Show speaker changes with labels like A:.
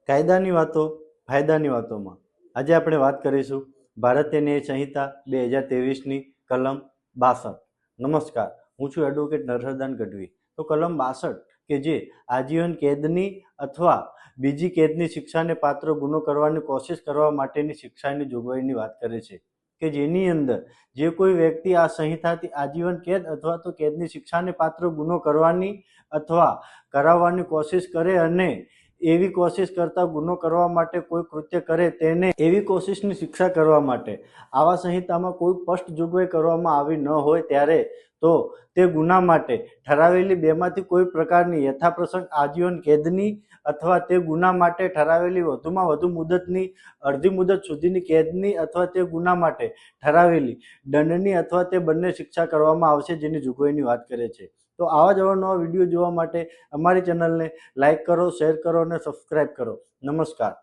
A: કાયદાની વાતો ફાયદાની વાતોમાં આજે આપણે વાત કરીશું ભારતીય ન્યાય સંહિતા 2023ની કલમ 62। નમસ્કાર, હું છું એડવોકેટ નરસદાન ગઢવી। તો કલમ 62 કે જે આજીવન કેદની અથવા બીજી કેદની શિક્ષાને પાત્ર ગુનો કરવાની કોશિશ કરવા માટેની શિક્ષાની જોગવાઈની વાત કરે છે કે જેની અંદર જે કોઈ વ્યક્તિ આ સંહિતાથી આજીવન કેદ અથવા તો કેદની શિક્ષાને પાત્ર ગુનો કરવાની અથવા કરાવવાની કોશિશ કરે અને એવી કોશિશ કરતા ગુનો કરવા માટે કોઈ કૃત્ય કરે તેને એવી કોશિશની શિક્ષા કરવા માટે આવા સંહિતામાં કોઈ સ્પષ્ટ જોગવાઈ કરવામાં આવી ન હોય ત્યારે તો તે ગુના માટે ઠરાવેલી બેમાંથી કોઈ પ્રકારની યથાપ્રસંગ આજીવન કેદની અથવા તે ગુના માટે ઠરાવેલી વધુમાં વધુ મુદતની અડધી મુદત સુધીની કેદની અથવા તે ગુના માટે ઠરાવેલી દંડની અથવા તે બંને શિક્ષા કરવામાં આવશે, જેની જોગવાઈની વાત કરે છે। તો આવા જ અવનવા વિડીયો જોવા માટે અમારી ચેનલને લાઈક કરો, શેર કરો અને સબસ્ક્રાઈબ કરો। નમસ્કાર।